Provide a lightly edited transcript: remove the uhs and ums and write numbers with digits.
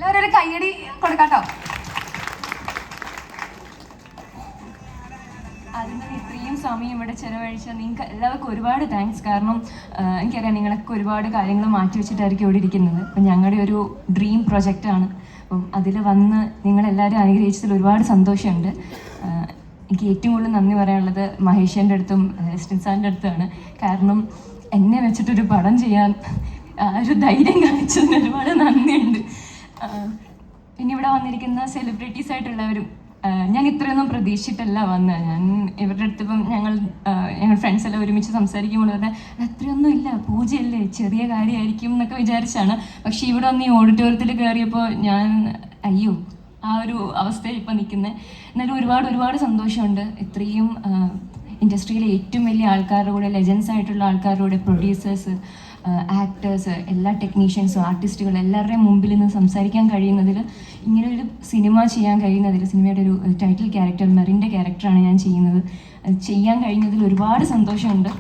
എല്ലാവരും ഒരു കയ്യടി കൊടുക്കാട്ടോ. അതിന് ഇത്രയും സമയം ഇവിടെ ചിലവഴിച്ച നിങ്ങൾക്ക് എല്ലാവർക്കും ഒരുപാട് താങ്ക്സ്. കാരണം എനിക്കറിയാം നിങ്ങളൊക്കെ ഒരുപാട് കാര്യങ്ങൾ മാറ്റി വെച്ചിട്ടായിരിക്കും ഇവിടെ ഇരിക്കുന്നത്. അപ്പം ഞങ്ങളുടെ ഒരു ഡ്രീം പ്രൊജക്റ്റാണ്. അപ്പം അതിൽ വന്ന് നിങ്ങളെല്ലാവരും അനുഗ്രഹിച്ചതിൽ ഒരുപാട് സന്തോഷമുണ്ട്. എനിക്ക് ഏറ്റവും കൂടുതൽ നന്ദി പറയാനുള്ളത് മഹേഷിൻ്റെ അടുത്തും എസ്റ്റിൻ സാറിൻ്റെ അടുത്താണ്. കാരണം എന്നെ വെച്ചിട്ടൊരു പടം ചെയ്യാൻ ഒരു ധൈര്യം കാണിച്ചതിന് ഒരുപാട് നന്ദിയുണ്ട്. പിന്നെ ഇവിടെ വന്നിരിക്കുന്ന സെലിബ്രിറ്റീസ് ആയിട്ടുള്ളവരും ഞാൻ ഇത്രയൊന്നും പ്രതീക്ഷിച്ചിട്ടല്ല വന്നത്. ഞാൻ ഇവരുടെ അടുത്ത് ഇപ്പം ഞങ്ങൾ ഫ്രണ്ട്സ് എല്ലാം ഒരുമിച്ച് സംസാരിക്കുമ്പോൾ പറഞ്ഞാൽ അത്രയൊന്നും ഇല്ല, പൂജയല്ലേ, ചെറിയ കാര്യമായിരിക്കും എന്നൊക്കെ വിചാരിച്ചാണ്. പക്ഷെ ഇവിടെ വന്ന് ഈ ഓഡിറ്റോറിയത്തിൽ കയറിയപ്പോൾ ഞാൻ അയ്യോ ആ ഒരു അവസ്ഥയിൽ ഇപ്പം നിൽക്കുന്നത്. എന്നാലും ഒരുപാട് സന്തോഷമുണ്ട്. ഇത്രയും ഇൻഡസ്ട്രിയിലെ ഏറ്റവും വലിയ ആൾക്കാരുടെ കൂടെ, ലെജൻസ് ആയിട്ടുള്ള ആൾക്കാരുടെ കൂടെ, പ്രൊഡ്യൂസേഴ്സ്, ആക്ടേഴ്സ്, എല്ലാ ടെക്നീഷ്യൻസും, ആർട്ടിസ്റ്റുകൾ എല്ലാവരുടെയും മുമ്പിൽ നിന്ന് സംസാരിക്കാൻ കഴിയുന്നതിൽ, ഇങ്ങനെ ഒരു സിനിമ ചെയ്യാൻ കഴിയുന്നതിൽ, സിനിമയുടെ ഒരു ടൈറ്റിൽ ക്യാരക്ടർ മെറിൻ്റെ ക്യാരക്ടറാണ് ഞാൻ ചെയ്യുന്നത്, ചെയ്യാൻ കഴിഞ്ഞതിൽ ഒരുപാട് സന്തോഷമുണ്ട്.